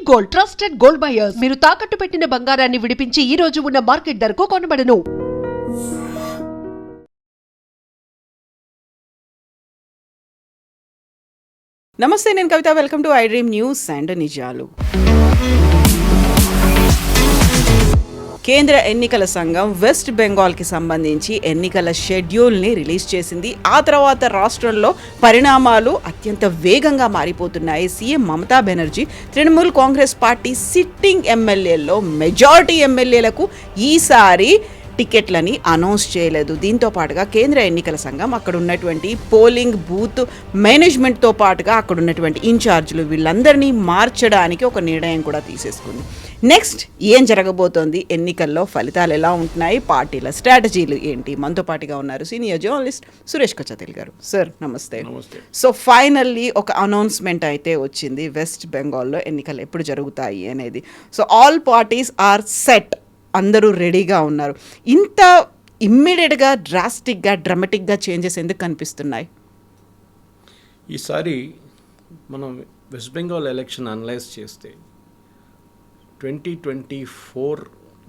Gold, trusted gold buyers. మీరు తాకట్టు పెట్టిన బంగారాన్ని విడిపించి ఈ రోజు ఉన్న మార్కెట్ ధరకు కొనబడను. నమస్తే, నేను Kavitha. Welcome to I Dream News and నిజాలు. కేంద్ర ఎన్నికల సంఘం వెస్ట్ బెంగాల్కి సంబంధించి ఎన్నికల షెడ్యూల్ని రిలీజ్ చేసింది. ఆ తర్వాత రాష్ట్రంలో పరిణామాలు అత్యంత వేగంగా మారిపోతున్నాయి. CM Mamata Banerjee Trinamool Congress party sitting ఎమ్మెల్యేల్లో మెజారిటీ ఎమ్మెల్యేలకు ఈసారి టికెట్లని అనౌన్స్ చేయలేదు. దీంతో పాటుగా కేంద్ర ఎన్నికల సంఘం అక్కడ ఉన్నటువంటి పోలింగ్ బూత్ మేనేజ్మెంట్తో పాటుగా అక్కడ ఉన్నటువంటి ఇన్ఛార్జీలు వీళ్ళందరినీ మార్చడానికి ఒక నిర్ణయం కూడా తీసేసుకుంది. నెక్స్ట్ ఏం జరగబోతోంది, ఎన్నికల్లో ఫలితాలు ఎలా ఉంటున్నాయి, పార్టీల స్ట్రాటజీలు ఏంటి? మనతో పాటుగా ఉన్నారు సీనియర్ జర్నలిస్ట్ సురేష్ కచతిల్ గారు. సార్ నమస్తే. సో ఫైనల్లీ ఒక అనౌన్స్మెంట్ అయితే వచ్చింది, వెస్ట్ బెంగాల్లో ఎన్నికలు ఎప్పుడు జరుగుతాయి అనేది. So all parties are set, అందరూ రెడీగా ఉన్నారు. ఇంత ఇమ్మీడియట్గా డ్రాస్టిక్గా డ్రామాటిక్గా చేంజెస్ ఎందుకు కనిపిస్తున్నాయి? ఈసారి మనం వెస్ట్ బెంగాల్ ఎలక్షన్ అనలైజ్ చేస్తే 2024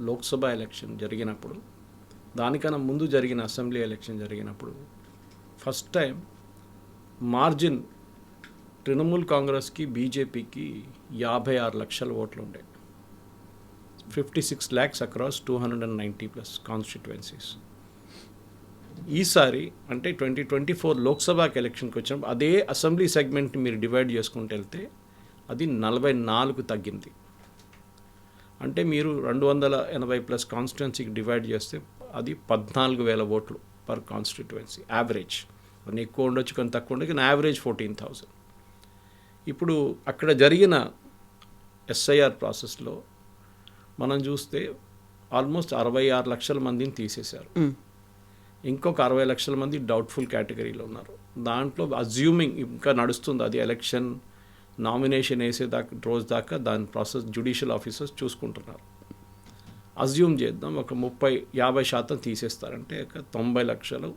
లోక్సభ ఎలక్షన్ జరిగినప్పుడు, దానికన్నా ముందు జరిగిన అసెంబ్లీ ఎలక్షన్ జరిగినప్పుడు ఫస్ట్ టైం మార్జిన్ తృణమూల్ కాంగ్రెస్కి బీజేపీకి 56 లక్షల ఓట్లు ఉండే, 56 lakhs అక్రాస్ 290+ కాన్స్టిట్యువెన్సీస్. ఈసారి అంటే 2024 లోక్సభకి ఎలక్షన్కి వచ్చినప్పుడు అదే అసెంబ్లీ సెగ్మెంట్ మీరు డివైడ్ చేసుకుంటూ వెళ్తే అది 44 తగ్గింది. అంటే మీరు 280+ కాన్స్టిట్యువెన్సీకి డివైడ్ చేస్తే అది 14,000 ఓట్లు పర్ కాన్స్టిట్యువెన్సీ యావరేజ్. కొన్ని ఎక్కువ ఉండొచ్చు, కొన్ని తక్కువ ఉండొచ్చు, కానీ యావరేజ్ 14,000. ఇప్పుడు అక్కడ జరిగిన ఎస్ఐఆర్ ప్రాసెస్లో మనం చూస్తే ఆల్మోస్ట్ 66 లక్షల మందిని తీసేశారు. ఇంకొక 60 లక్షల మంది డౌట్ఫుల్ కేటగిరీలో ఉన్నారు. దాంట్లో అజ్యూమింగ్ ఇంకా నడుస్తుంది, అది ఎలక్షన్ నామినేషన్ వేసేదాకా రోజు దాకా దాని ప్రాసెస్ జ్యుడిషియల్ ఆఫీసర్స్ చూసుకుంటున్నారు. అజ్యూమ్ చేద్దాం ఒక 50% తీసేస్తారంటే 90 లక్షలు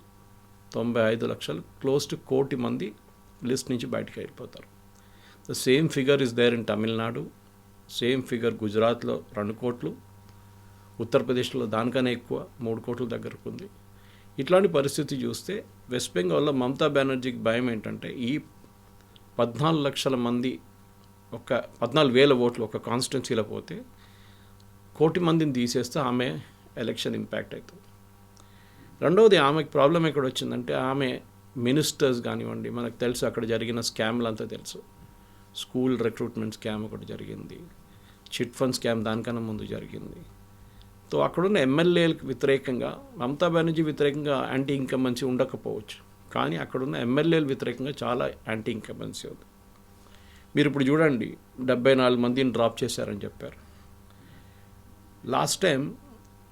95 లక్షలు క్లోజ్ టు 1 కోటి మంది లిస్ట్ నుంచి బయటకు వెళ్ళిపోతారు. The same figure is there in Tamil Nadu, same figure గుజరాత్లో 2 కోట్లు, ఉత్తరప్రదేశ్లో దానికన్నా ఎక్కువ 3 కోట్ల దగ్గరకు ఉంది. ఇట్లాంటి పరిస్థితి చూస్తే వెస్ట్ బెంగాల్లో మమతా బెనర్జీకి భయం ఏంటంటే ఈ 14 లక్షల మంది ఒక 14,000 ఓట్లు ఒక కాన్స్టిట్యున్సీలో పోతే 1 కోటి మందిని తీసేస్తే ఆమె ఎలక్షన్ ఇంపాక్ట్ అవుతుంది. రెండవది ఆమెకు ప్రాబ్లం ఎక్కడ వచ్చిందంటే ఆమె మినిస్టర్స్ కానివ్వండి, మనకు తెలుసు అక్కడ జరిగిన స్కామ్లు అంతా తెలుసు. స్కూల్ రిక్రూట్మెంట్ స్కామ్ ఒకటి జరిగింది, చిట్ ఫండ్ స్కామ్ దానికన్నా ముందు జరిగింది. సో అక్కడున్న ఎమ్మెల్యేలకు వ్యతిరేకంగా మమతా బెనర్జీ వ్యతిరేకంగా యాంటీ ఇన్కంబెన్సీ ఉండకపోవచ్చు, కానీ అక్కడున్న ఎమ్మెల్యేలు వ్యతిరేకంగా చాలా యాంటీ ఇన్కంబెన్సీ ఉంది. మీరు ఇప్పుడు చూడండి 74 మందిని డ్రాప్ చేశారని చెప్పారు. లాస్ట్ టైం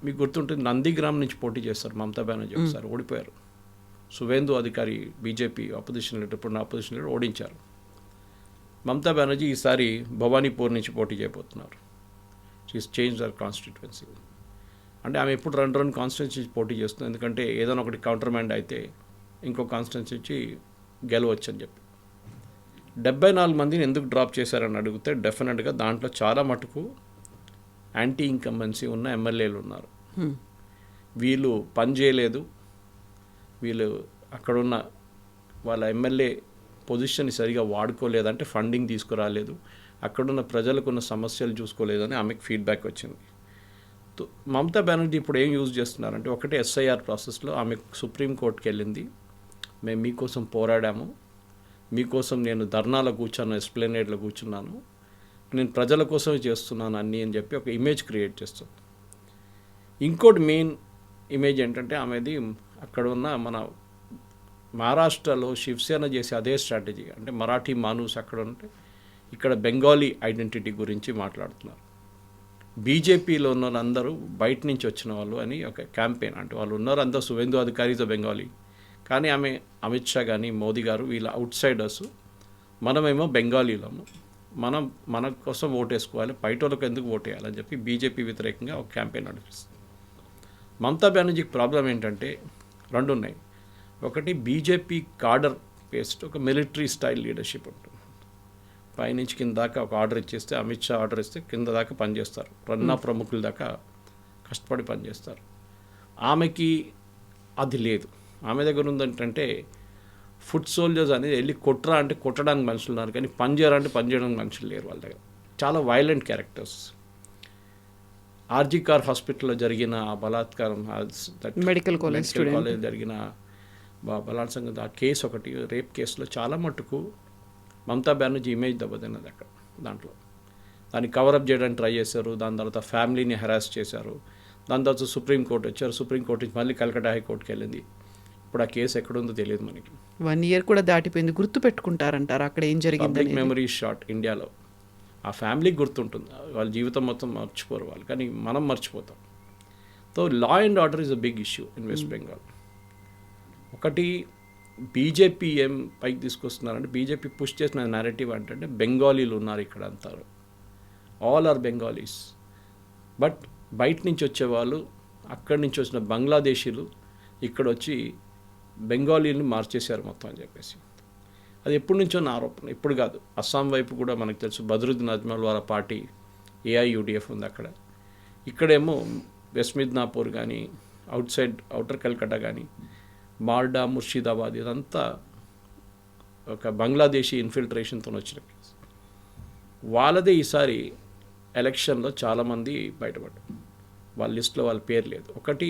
మీకు గుర్తుంటుంది, నందిగ్రామ్ నుంచి పోటీ చేస్తారు మమతా బెనర్జీ, ఒకసారి ఓడిపోయారు. సువేందు అధికారి బీజేపీ అపోజిషన్ లీడర్, ఇప్పుడు అపోజిషన్ లీడర్ ఓడించారు. మమతా బెనర్జీ ఈసారి భవానీపూర్ నుంచి పోటీ చేయబోతున్నారు. She's change their constituency. అంటే ఆమె ఎప్పుడు 2 కాన్స్టిట్యున్సీ పోటీ చేస్తుంది, ఎందుకంటే ఏదైనా ఒకటి కౌంటర్మెంట్ అయితే ఇంకో కాన్స్టిట్యున్సీ గెలవచ్చు అని చెప్పి. 74 మందిని ఎందుకు డ్రాప్ చేశారని అడిగితే డెఫినెట్గా దాంట్లో చాలా మటుకు యాంటీ ఇన్కంబెన్సీ ఉన్న ఎమ్మెల్యేలు ఉన్నారు. వీళ్ళు పని చేయలేదు, వీళ్ళు అక్కడున్న వాళ్ళ ఎమ్మెల్యే పొజిషన్ సరిగా వాడుకోలేదంటే ఫండింగ్ తీసుకురాలేదు, అక్కడున్న ప్రజలకున్న సమస్యలు చూసుకోలేదని ఆమెకు ఫీడ్బ్యాక్ వచ్చింది. మమతా బెనర్జీ ఇప్పుడు ఏం యూజ్ చేస్తున్నారంటే ఒకటే ఎస్ఐఆర్ ప్రాసెస్లో ఆమె సుప్రీంకోర్టుకి వెళ్ళింది, మేము మీకోసం పోరాడాము, మీకోసం నేను ధర్నాలో కూర్చున్నాను, ఎస్ప్లెనేడ్లో కూర్చున్నాను, నేను ప్రజల కోసమే చేస్తున్నాను అన్నీ అని చెప్పి ఒక ఇమేజ్ క్రియేట్ చేస్తుంది. ఇంకోటి మెయిన్ ఇమేజ్ ఏంటంటే ఆమెది అక్కడ ఉన్న మన మహారాష్ట్రలో శివసేన చేసే అదే స్ట్రాటజీ. అంటే మరాఠీ మానూస్ అక్కడ ఉంటే ఇక్కడ బెంగాలీ ఐడెంటిటీ గురించి మాట్లాడుతున్నారు. బీజేపీలో ఉన్న వాళ్ళందరూ బయట నుంచి వచ్చిన వాళ్ళు అని ఒక క్యాంపెయిన్. అంటే వాళ్ళు ఉన్నారు అందరూ సువేందు అధికారీస్ బెంగాలీ, కానీ ఆమె అమిత్ షా కానీ మోదీ గారు వీళ్ళ అవుట్ సైడర్స్, మనమేమో బెంగాలీలము, మన కోసం ఓటేసుకోవాలి, బయట వాళ్ళకి ఎందుకు ఓటేయాలని చెప్పి బీజేపీ వ్యతిరేకంగా ఒక క్యాంపెయిన్ నడిపిస్తుంది. మమతా బెనర్జీకి ప్రాబ్లం ఏంటంటే 2 ఉన్నాయి. ఒకటి బీజేపీ కాడర్ బేస్డ్ ఒక మిలిటరీ స్టైల్ లీడర్షిప్ ఉంటుంది, పైనుంచి కింద దాకా ఒక ఆర్డర్ ఇచ్చేస్తే, అమిత్ షా ఆర్డర్ ఇస్తే కింద దాకా పనిచేస్తారు, రన్నా ప్రముఖుల దాకా కష్టపడి పనిచేస్తారు. ఆమెకి అది లేదు. ఆమె దగ్గర ఉందంటే ఫుడ్ సోల్జర్స్ అనేది వెళ్ళి కొట్టరా అంటే కొట్టడానికి మనుషులు ఉన్నారు, కానీ పని చేయరా అంటే పని చేయడానికి మనుషులు లేరు వాళ్ళ దగ్గర. చాలా వైలెంట్ క్యారెక్టర్స్. ఆర్జీ కార్ హాస్పిటల్లో జరిగిన ఆ బలాత్కారం, మెడికల్ కాలేజ్ జరిగిన బలాత్సంగం, ఆ కేసు ఒకటి, రేప్ కేసులో చాలా మట్టుకు మమతా బెనర్జీ ఇమేజ్ దెబ్బతిన్నది అక్కడ. దాంట్లో దాన్ని కవరప్ చేయడానికి ట్రై చేశారు. దాని తర్వాత ఫ్యామిలీని హెరాస్ చేశారు. దాని తర్వాత సుప్రీంకోర్టు వచ్చారు. సుప్రీంకోర్టు నుంచి మళ్ళీ కలకట్టా హైకోర్టుకి వెళ్ళింది. ఇప్పుడు ఆ కేసు ఎక్కడుందో తెలియదు మనకి. 1 year కూడా దాటిపోయింది. గుర్తు పెట్టుకుంటారంటారు అక్కడ ఏం జరిగింది. పబ్లిక్ మెమరీ షార్ట్ ఇండియాలో. ఆ ఫ్యామిలీకి గుర్తుంటుంది, వాళ్ళ జీవితం మొత్తం మర్చిపోరు వాళ్ళు, కానీ మనం మర్చిపోతాం. So law and order is a big issue in west Bengal. ఒకటి బీజేపీ ఏం పైకి తీసుకొస్తున్నారంటే, బీజేపీ పుష్ చేసిన నేరేటివ్ అంటే బెంగాలీలు ఉన్నారు ఇక్కడ అంటారు. All are Bengalis. బట్ బయట నుంచి వచ్చేవాళ్ళు, అక్కడి నుంచి వచ్చిన బంగ్లాదేశీలు ఇక్కడ వచ్చి బెంగాలీని మార్చేశారు మొత్తం అని చెప్పేసి. అది ఎప్పటి నుంచో నా ఆరోపణ, ఇప్పుడు కాదు. అస్సాం వైపు కూడా మనకు తెలుసు, బద్రుద్దీన్ అజ్మల్ వాళ్ళ పార్టీ ఏఐయుడిఎఫ్ ఉంది అక్కడ. ఇక్కడేమో వెస్ట్ మిద్నాపూర్ కానీ, అవుటర్ కల్కట్టా కానీ, మాల్డా, ముర్షిదాబాద్, ఇదంతా ఒక బంగ్లాదేశీ ఇన్ఫిల్ట్రేషన్తో వచ్చిన కేసు. వాళ్ళదే ఈసారి ఎలక్షన్లో చాలామంది బయటపడ్డారు. వాళ్ళ లిస్టులో వాళ్ళ పేరు లేదు. ఒకటి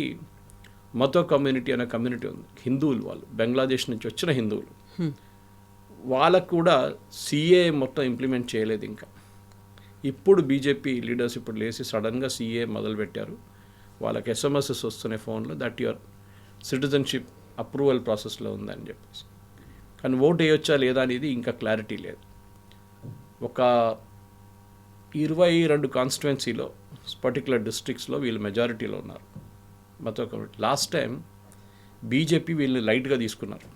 మతో కమ్యూనిటీ అనే కమ్యూనిటీ ఉంది, హిందువులు. వాళ్ళు బంగ్లాదేశ్ నుంచి వచ్చిన హిందువులు. వాళ్ళకు కూడా సిఏ మొత్తం ఇంప్లిమెంట్ చేయలేదు ఇంకా. ఇప్పుడు బీజేపీ లీడర్స్ ఇప్పుడు లేచి సడన్గా సిఏ మొదలుపెట్టారు. వాళ్ళకి ఎస్ఎంఎస్ఎస్ వస్తున్నాయి ఫోన్లో, దట్ యువర్ సిటిజన్షిప్ అప్రూవల్ ప్రాసెస్లో ఉందని చెప్పేసి. కానీ ఓటు వేయొచ్చా లేదా అనేది ఇంకా క్లారిటీ లేదు. ఒక 22 కాన్స్టిట్యువెన్సీలో పర్టికులర్ డిస్ట్రిక్ట్స్లో వీళ్ళు మెజారిటీలో ఉన్నారు మతో కమ్యూనిటీ. లాస్ట్ టైం బీజేపీ వీళ్ళు లైట్గా తీసుకున్నారు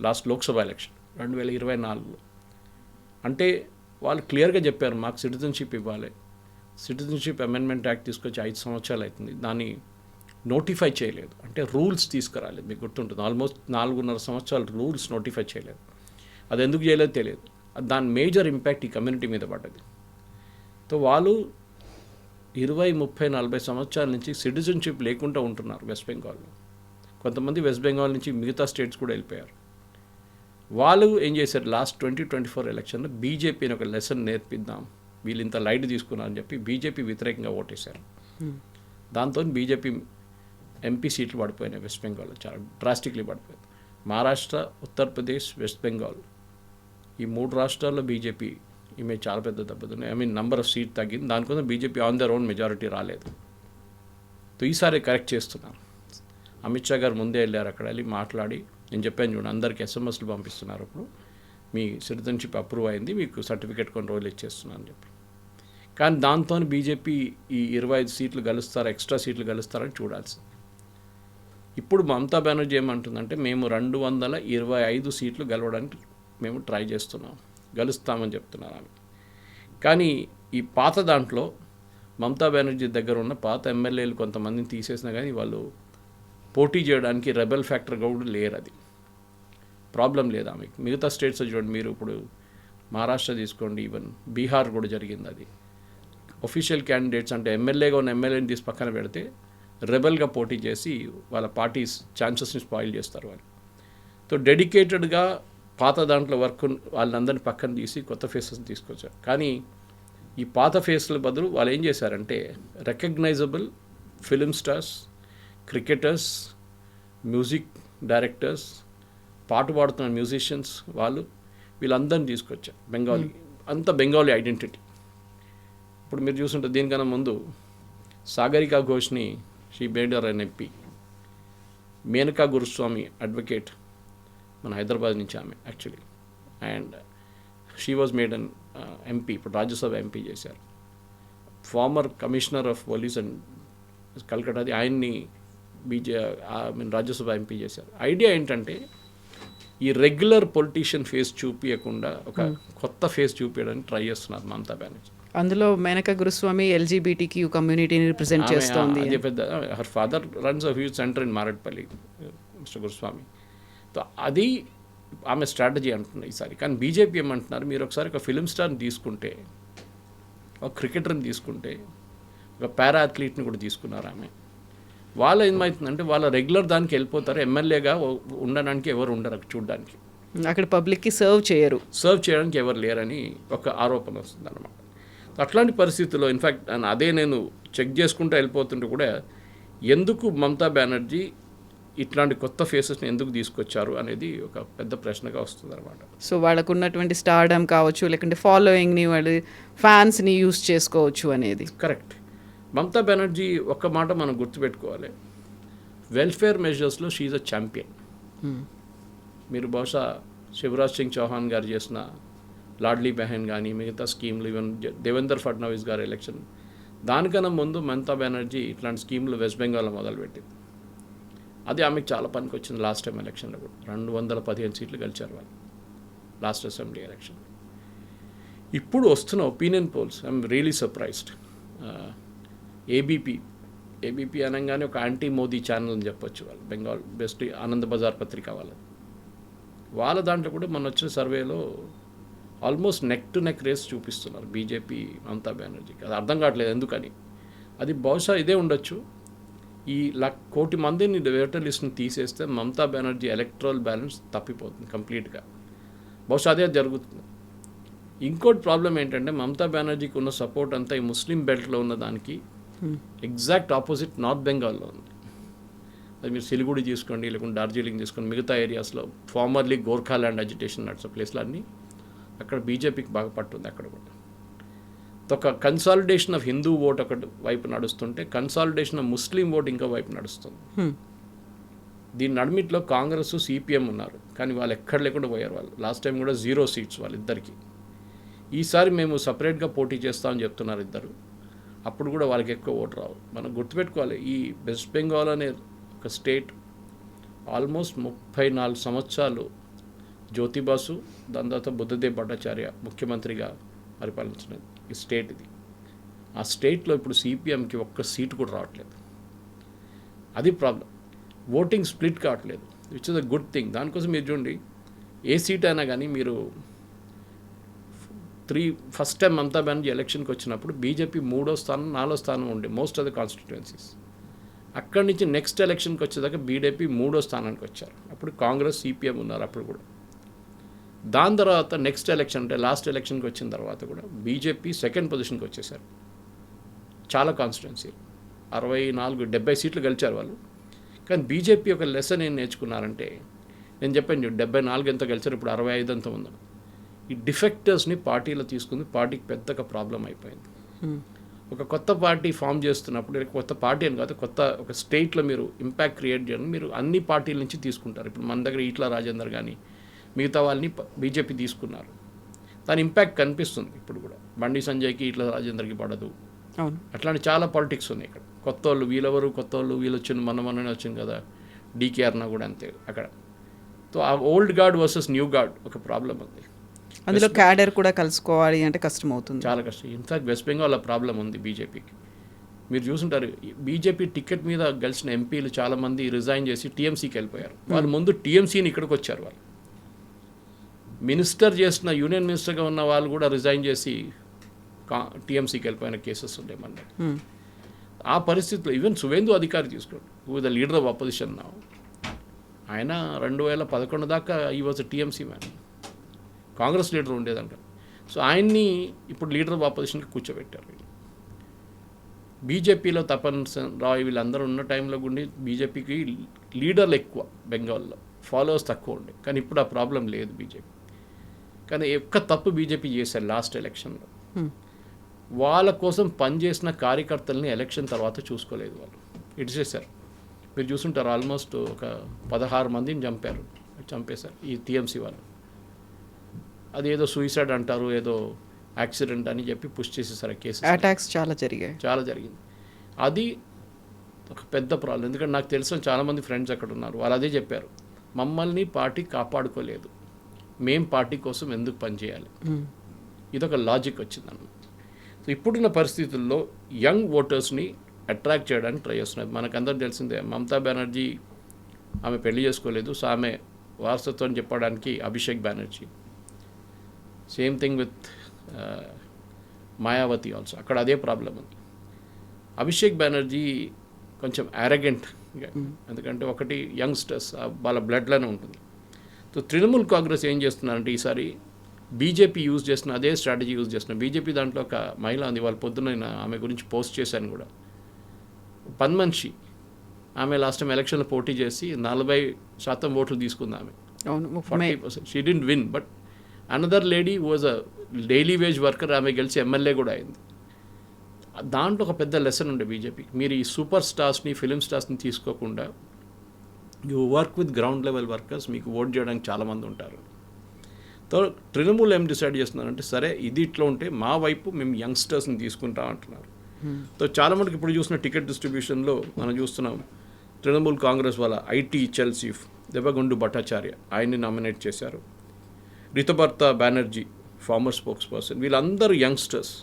లాస్ట్ లోక్సభ ఎలక్షన్ 2024లో. అంటే వాళ్ళు క్లియర్గా చెప్పారు, మాకు సిటిజన్షిప్ ఇవ్వాలి. సిటిజన్షిప్ అమెండ్మెంట్ యాక్ట్ తీసుకొచ్చి 5 సంవత్సరాలు అవుతుంది, దాన్ని నోటిఫై చేయలేదు. అంటే రూల్స్ తీసుకురాలేదు. మీకు గుర్తుంటుంది, ఆల్మోస్ట్ 4.5 సంవత్సరాలు రూల్స్ నోటిఫై చేయలేదు. అది ఎందుకు చేయలేదో తెలియదు. దాని మేజర్ ఇంపాక్ట్ ఈ కమ్యూనిటీ మీద పడ్డది. సో వాళ్ళు 20, 30, 40 సంవత్సరాల నుంచి సిటిజన్షిప్ లేకుండా ఉంటున్నారు వెస్ట్ బెంగాల్లో. కొంతమంది వెస్ట్ బెంగాల్ నుంచి మిగతా స్టేట్స్ కూడా వెళ్ళిపోయారు. వాళ్ళు ఏం చేశారు, లాస్ట్ 2024 ఎలక్షన్లో బీజేపీని ఒక లెసన్ నేర్పిద్దాం, వీళ్ళు ఇంత లైట్ తీసుకున్నారని చెప్పి బీజేపీ వ్యతిరేకంగా ఓటేశారు. దాంతో బీజేపీ ఎంపీ సీట్లు పడిపోయినాయి వెస్ట్ బెంగాల్లో, చాలా డ్రాస్టిక్లీ పడిపోయింది. మహారాష్ట్ర, ఉత్తరప్రదేశ్, వెస్ట్ బెంగాల్, ఈ 3 రాష్ట్రాల్లో బీజేపీ ఇమేజ్ చాలా పెద్ద దెబ్బతిన్నాయి. I mean number of seat తగ్గింది. దానికోసం BJP on their own majority రాలేదు. సో ఈసారి కరెక్ట్ చేస్తున్నాం. అమిత్ షా గారు ముందే వెళ్ళారు, అక్కడ వెళ్ళి మాట్లాడి, నేను చెప్పాను చూడండి, అందరికీ ఎస్ఎంఎస్లు పంపిస్తున్నారు, అప్పుడు మీ సిటిజన్షిప్ అప్రూవ్ అయింది, మీకు సర్టిఫికేట్ కొన్ని రోజులు ఇచ్చేస్తున్నాను అని చెప్పి. కానీ దాంతో బీజేపీ ఈ 25 సీట్లు గెలుస్తారా, ఎక్స్ట్రా సీట్లు గెలుస్తారని చూడాల్సింది. ఇప్పుడు మమతా బెనర్జీ ఏమంటుందంటే, మేము 225 సీట్లు గెలవడానికి మేము ట్రై చేస్తున్నాం, గెలుస్తామని చెప్తున్నారు ఆమె. కానీ ఈ పాత దాంట్లో మమతా బెనర్జీ దగ్గర ఉన్న పాత ఎమ్మెల్యేలు కొంతమందిని తీసేసినా కానీ వాళ్ళు పోటీ చేయడానికి రెబెల్ ఫ్యాక్టర్ కూడా లేరు. అది ప్రాబ్లం లేదు ఆమెకి. మిగతా స్టేట్స్ చూడండి మీరు, ఇప్పుడు మహారాష్ట్ర తీసుకోండి, ఈవెన్ బీహార్ కూడా జరిగింది. అది ఒఫీషియల్ క్యాండిడేట్స్ అంటే ఎమ్మెల్యేగా ఉన్న ఎమ్మెల్యేని తీసి పక్కన పెడితే రెబెల్గా పోటీ చేసి వాళ్ళ పార్టీ ఛాన్సెస్ని స్పాయిల్ చేస్తారు వాళ్ళు. సో డెడికేటెడ్గా పాత దాంట్లో వర్క్ వాళ్ళందరినీ పక్కన తీసి కొత్త ఫేసెస్ని తీసుకొచ్చారు. కానీ ఈ పాత ఫేస్ల బదులు వాళ్ళు ఏం చేశారంటే, recognisable film stars, cricketers, music directors, పాట పాడుతున్న మ్యూజిషియన్స్, వీళ్ళందరినీ తీసుకొచ్చారు. బెంగాలీ అంత బెంగాలీ ఐడెంటిటీ. ఇప్పుడు మీరు చూస్తుంటే దీనికన్నా ముందు సాగరికా ఘోష్ని she made her an MP, Menaka Guruswamy advocate మన హైదరాబాద్ నుంచి ఆమె actually, and she was made an MP, ఇప్పుడు రాజ్యసభ ఎంపీ చేశారు. Former commissioner of police and కల్కటాది, ఆయన్ని రాజ్యసభ ఎంపీ చేశారు. ఐడియా ఏంటంటే, ఈ రెగ్యులర్ పొలిటీషియన్ ఫేస్ చూపించకుండా ఒక కొత్త ఫేస్ చూపించడానికి ట్రై చేస్తున్నారు మమతా బెనర్జీ. అందులో మేనకా గురుస్వామి LGBTQ కమ్యూనిటీని రిప్రజెంట్ చేస్తోంది. అదే పెద్ద, her father runs a huge centre in Marredpally, mister Guruswamy. So అది ఆమె స్ట్రాటజీ అంటున్నారు ఈసారి. కానీ బీజేపీ ఏమంటున్నారు, మీరు ఒకసారి ఒక ఫిలిం స్టార్ని తీసుకుంటే, ఒక క్రికెటర్ని తీసుకుంటే, ఒక పారా అథ్లీట్ని కూడా తీసుకున్నారు ఆమె. వాళ్ళు ఏమవుతుందంటే వాళ్ళ రెగ్యులర్ దానికి వెళ్ళిపోతారు, ఎమ్మెల్యేగా ఉండడానికి ఎవరు ఉండరు అక్కడ చూడడానికి, అక్కడ పబ్లిక్కి సర్వ్ చేయడానికి ఎవరు లేరని ఒక ఆరోపణ వస్తుంది అనమాట. అట్లాంటి పరిస్థితుల్లో ఇన్ఫ్యాక్ట్ అదే నేను చెక్ చేసుకుంటూ వెళ్ళిపోతుంటే కూడా ఎందుకు మమతా బెనర్జీ ఇట్లాంటి కొత్త ఫేసెస్ని ఎందుకు తీసుకొచ్చారు అనేది ఒక పెద్ద ప్రశ్నగా వస్తుంది అనమాట. సో వాళ్ళకు ఉన్నటువంటి స్టార్డమ్ కావచ్చు, లేకుంటే ఫాలోయింగ్ని వాళ్ళు ఫ్యాన్స్ని యూస్ చేసుకోవచ్చు అనేది కరెక్ట్. మమతా బెనర్జీ ఒక్క మాట మనం గుర్తుపెట్టుకోవాలి, వెల్ఫేర్ మెజర్స్లో షీఈ్ అ ఛాంపియన్. మీరు బహుశా శివరాజ్ సింగ్ చౌహాన్ గారు చేసిన లాడ్లీ బెహన్ కానీ మిగతా స్కీమ్లు, ఈవెన్ దేవేందర్ ఫడ్నవీస్ గారి ఎలక్షన్, దానికన్నా ముందు మమతా బెనర్జీ ఇట్లాంటి స్కీమ్లు వెస్ట్ బెంగాల్లో మొదలుపెట్టింది. అది ఆమెకు చాలా పనికి వచ్చింది. లాస్ట్ టైం ఎలక్షన్లో కూడా 215 సీట్లు గెలిచారు వాళ్ళు లాస్ట్ అసెంబ్లీ ఎలక్షన్. ఇప్పుడు వస్తున్న opinion polls I'm really surprised. ABP అనగానే ఒక యాంటీ మోదీ ఛానల్ అని చెప్పొచ్చు వాళ్ళు, బెంగాల్ బెస్ట్ ఆనంద్ బజార్ పత్రిక వాళ్ళ దాంట్లో కూడా మన వచ్చిన సర్వేలో almost neck to neck race చూపిస్తున్నారు బీజేపీ మమతా బెనర్జీకి. అది అర్థం కావట్లేదు ఎందుకని. అది బహుశా ఇదే ఉండొచ్చు, ఈ 1 కోటి మందిని ఓటర్ లిస్ట్ని తీసేస్తే మమతా బెనర్జీ ఎలక్ట్రల్ బ్యాలెన్స్ తప్పిపోతుంది కంప్లీట్గా. బహుశా అదే జరుగుతుంది. ఇంకోటి ప్రాబ్లం ఏంటంటే మమతా బెనర్జీకి ఉన్న సపోర్ట్ అంతా ఈ ముస్లిం బెల్ట్లో ఉన్న దానికి ఎగ్జాక్ట్ ఆపోజిట్ నార్త్ బెంగాల్లో ఉంది. అది మీరు సిలిగుడి తీసుకోండి, లేకుంటే డార్జిలింగ్ తీసుకోండి, మిగతా ఏరియాస్లో ఫార్మర్లీ గోర్ఖాల్యాండ్ అజిటేషన్ నడిచే ప్లేస్లో అన్నీ అక్కడ బీజేపీకి బాగా పట్టుంది. అక్కడ కూడా ఒక కన్సాలిడేషన్ ఆఫ్ హిందూ ఓట్ ఒకటి వైపు నడుస్తుంటే కన్సాలిడేషన్ ఆఫ్ ముస్లిం ఓట్ ఇంకో వైపు నడుస్తుంది. దీని నడిమిట్లో కాంగ్రెస్ సిపిఎం ఉన్నారు, కానీ వాళ్ళు ఎక్కడ లేకుండా పోయారు. వాళ్ళు లాస్ట్ టైం కూడా 0 సీట్స్ వాళ్ళిద్దరికి. ఈసారి మేము సపరేట్గా పోటీ చేస్తామని చెప్తున్నారు ఇద్దరు. అప్పుడు కూడా వాళ్ళకి ఎక్కువ ఓటు రావు. మనం గుర్తుపెట్టుకోవాలి, ఈ వెస్ట్ బెంగాల్ అనే ఒక స్టేట్ ఆల్మోస్ట్ 34 సంవత్సరాలు జ్యోతిబాసు, దాని తర్వాత బుద్ధదేవ్ భట్టాచార్య ముఖ్యమంత్రిగా పరిపాలించిన ఈ స్టేట్ ఇది. ఆ స్టేట్లో ఇప్పుడు సిపిఎంకి ఒక్క సీటు కూడా రావట్లేదు. అది ప్రాబ్లం. ఓటింగ్ స్ప్లిట్ కావట్లేదు, which is a good thing. దానికోసం మీరు చూడండి, ఏ సీట్ అయినా కానీ మీరు ఫస్ట్ టైం మమతా బెనర్జీ ఎలక్షన్కి వచ్చినప్పుడు బీజేపీ 3వ స్థానం 4వ స్థానం ఉండే మోస్ట్ ఆఫ్ ద కాన్స్టిట్యుయెన్సీస్. అక్కడి నుంచి నెక్స్ట్ ఎలక్షన్కి వచ్చేదాకా బీజేపీ 3వ స్థానానికి వచ్చారు. అప్పుడు కాంగ్రెస్ సిపిఎం ఉన్నారు అప్పుడు కూడా. దాని తర్వాత నెక్స్ట్ ఎలక్షన్ అంటే లాస్ట్ ఎలక్షన్కి వచ్చిన తర్వాత కూడా బీజేపీ 2nd పొజిషన్కి వచ్చేసారు. చాలా కాన్స్టిట్యుయెన్సీ 64-70 సీట్లు గెలిచారు వాళ్ళు. కానీ బీజేపీ ఒక లెసన్ ఏం నేర్చుకున్నారంటే, నేను చెప్పాను 74 ఎంత గెలిచారు, ఇప్పుడు 65 అంత ఉందని. ఈ డిఫెక్టర్స్ని పార్టీలో తీసుకుంది, పార్టీకి పెద్దగా ప్రాబ్లం అయిపోయింది. ఒక కొత్త పార్టీ ఫామ్ చేస్తున్నప్పుడు, కొత్త పార్టీ అని కాదు, కొత్త ఒక స్టేట్లో మీరు ఇంపాక్ట్ క్రియేట్ చేయడం, మీరు అన్ని పార్టీల నుంచి తీసుకుంటారు. ఇప్పుడు మన దగ్గర ఈట్ల రాజేందర్ కానీ మిగతా వాళ్ళని బీజేపీ తీసుకున్నారు. దాని ఇంపాక్ట్ కనిపిస్తుంది ఇప్పుడు కూడా. బండి సంజయ్కి ఈట్ల రాజేందర్కి పడదు. అట్లాంటి చాలా పాలిటిక్స్ ఉన్నాయి ఇక్కడ. కొత్త వాళ్ళు వీళ్ళెవరు, కొత్త వాళ్ళు వీళ్ళు వచ్చింది, మొన్ననే వచ్చింది కదా డీకేఆర్నా కూడా అంతే అక్కడ. సో ఆ old guard versus new guard ఒక ప్రాబ్లం ఉంది. అందులో క్యాడర్ కూడా కలుసుకోవాలి అంటే కష్టం అవుతుంది, చాలా కష్టం. ఇన్ఫ్యాక్ట్ వెస్ట్ బెంగాల్ ప్రాబ్లం ఉంది బీజేపీకి. మీరు చూసుంటారు, బీజేపీ టికెట్ మీద గెలిచిన ఎంపీలు చాలామంది రిజైన్ చేసి టీఎంసీకి వెళ్ళిపోయారు. వాళ్ళు ముందు టీఎంసీని ఇక్కడికి వచ్చారు. వాళ్ళు మినిస్టర్ చేసిన యూనియన్ మినిస్టర్గా ఉన్న వాళ్ళు కూడా రిజైన్ చేసి టీఎంసీకి వెళ్ళిపోయిన కేసెస్ ఉంటాయి మన దగ్గర. ఆ పరిస్థితిలో ఈవెన్ సువేందు అధికారి తీసుకోండి, who the leader of opposition నా, ఆయన 2011 దాకా ఈ was TMC man, Congress leader ఉండేదంట. సో ఆయన్ని ఇప్పుడు లీడర్ ఆఫ్ ఆపోజిషన్కి కూర్చోబెట్టారు. బీజేపీలో తపన్ రాయ్ వీళ్ళందరూ ఉన్న టైంలో గుండి బీజేపీకి లీడర్లు ఎక్కువ, బెంగాల్లో ఫాలోవర్స్ తక్కువ ఉండే. కానీ ఇప్పుడు ఆ ప్రాబ్లం లేదు బీజేపీ. కానీ ఒక్క తప్పు బీజేపీ చేశారు లాస్ట్ ఎలక్షన్లో, వాళ్ళ కోసం పనిచేసిన కార్యకర్తల్ని ఎలక్షన్ తర్వాత చూసుకోలేదు. వాళ్ళు ఇడిచేశారు. మీరు చూసుంటారు, ఆల్మోస్ట్ ఒక 16 మందిని చంపేశారు ఈ టీఎంసీ వాళ్ళు. అది ఏదో సూసైడ్ అంటారు, ఏదో యాక్సిడెంట్ అని చెప్పి పుష్ చేసేసారు. కేసు అటాక్స్ చాలా జరిగింది. అది ఒక పెద్ద ప్రాబ్లం. ఎందుకంటే నాకు తెలిసిన చాలామంది ఫ్రెండ్స్ అక్కడ ఉన్నారు, వాళ్ళు అదే చెప్పారు, మమ్మల్ని పార్టీ కాపాడుకోలేదు, మేం పార్టీ కోసం ఎందుకు పనిచేయాలి. ఇదొక లాజిక్ వచ్చిందన్నమాట. సో ఇప్పుడున్న పరిస్థితుల్లో యంగ్ ఓటర్స్ని అట్రాక్ట్ చేయడానికి ట్రై చేస్తున్నారు. మనకందరూ తెలిసిందే, మమతా బెనర్జీ ఆమె పెళ్లి చేసుకోలేదు. సో ఆమె వారసత్వం చెప్పడానికి Abhishek Banerjee. Same thing with Mayawati also, అక్కడ అదే ప్రాబ్లం ఉంది. అభిషేక్ బెనర్జీ కొంచెం అరగెంట్, ఎందుకంటే ఒకటి యంగ్స్టర్స్ వాళ్ళ బ్లడ్లోనే ఉంటుంది. సో తృణమూల్ కాంగ్రెస్ ఏం చేస్తున్నారంటే ఈసారి బీజేపీ యూజ్ చేస్తున్న అదే స్ట్రాటజీ యూజ్ చేస్తున్న. బీజేపీ దాంట్లో ఒక మహిళ ఉంది, వాళ్ళ పొద్దున్న నేను ఆమె గురించి పోస్ట్ చేశాను కూడా. పని మనిషి ఆమె లాస్ట్ టైం ఎలక్షన్లో పోటీ చేసి 40% ఓట్లు తీసుకుంది ఆమె. 40%. She didn't win, but another lady was a daily wage worker, ఆమె గెలిచి ఎమ్మెల్యే కూడా అయింది. దాంట్లో ఒక పెద్ద లెసన్ ఉండే బీజేపీ, మీరు ఈ సూపర్ స్టార్స్ని ఫిలిం స్టార్స్ని తీసుకోకుండా you work with ground level workers, మీకు ఓట్ చేయడానికి చాలామంది ఉంటారు. తో తృణమూల్ ఏం డిసైడ్ చేస్తున్నారంటే సరే ఇది ఇట్లా ఉంటే మా వైపు మేము యంగ్స్టర్స్ని తీసుకుంటాం అంటున్నారు. సో చాలా మటుకు ఇప్పుడు చూసిన టికెట్ డిస్ట్రిబ్యూషన్లో మనం చూస్తున్నాం, తృణమూల్ కాంగ్రెస్ వాళ్ళ ఐటీ సెల్ చీఫ్ దెబ్బగుండు భట్టాచార్య ఆయన్ని నామినేట్ చేశారు. Rituparna Banerjee former spokesperson, వీళ్ళందరూ యంగ్స్టర్స్.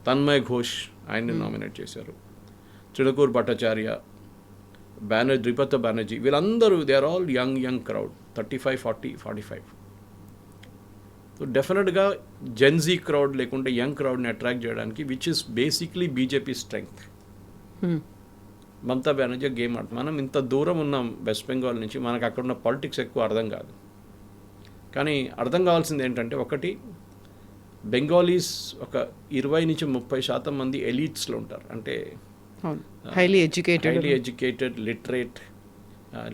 తన్మయ్ ఘోష్ ఆయన్ని నామినేట్ చేశారు. చిడకూర్ భట్టాచార్య, రితుపర్ణ బెనర్జీ, వీళ్ళందరూ they are all young crowd, 35, 40, 45. So డెఫినెట్గా జెన్జీ క్రౌడ్ లేకుంటే యంగ్ క్రౌడ్ని అట్రాక్ట్ చేయడానికి, which is basically BJP strength. Mamata Banerjee game ఆడుతుంది. మనం ఇంత దూరం ఉన్నాం వెస్ట్ బెంగాల్ నుంచి, మనకు అక్కడ ఉన్న పాలిటిక్స్ ఎక్కువ అర్థం కాదు. కానీ అర్థం కావాల్సింది ఏంటంటే, ఒకటి బెంగాలీస్ ఒక 20-30% మంది ఎలీట్స్లో ఉంటారు. అంటే హైలీ ఎడ్యుకేటెడ్,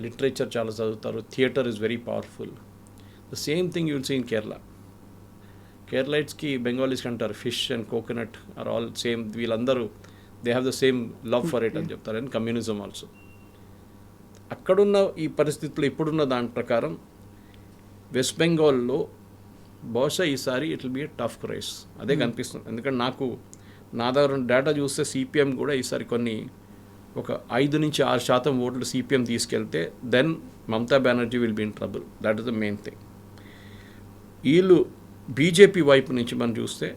లిటరేచర్ చాలా చదువుతారు, theatre is very powerful. The same thing you will see in Kerala. కేరళైట్స్కి బెంగాలీస్కి అంటారు fish and coconut are all same, వీళ్ళందరూ they have the same love for it అని చెప్తారు, అండ్ కమ్యూనిజం ఆల్సో. అక్కడున్న ఈ పరిస్థితులు ఇప్పుడున్న దాని ప్రకారం వెస్ట్ బెంగాల్లో బహుశా ఈసారి it will be a tough race, అదే కనిపిస్తుంది. ఎందుకంటే నా దగ్గర డేటా చూస్తే సిపిఎం కూడా ఈసారి ఒక 5-6% ఓట్లు సిపిఎం తీసుకెళ్తే then Mamata Banerjee will be in trouble. That is the main thing. వీళ్ళు బీజేపీ వైపు నుంచి మనం చూస్తే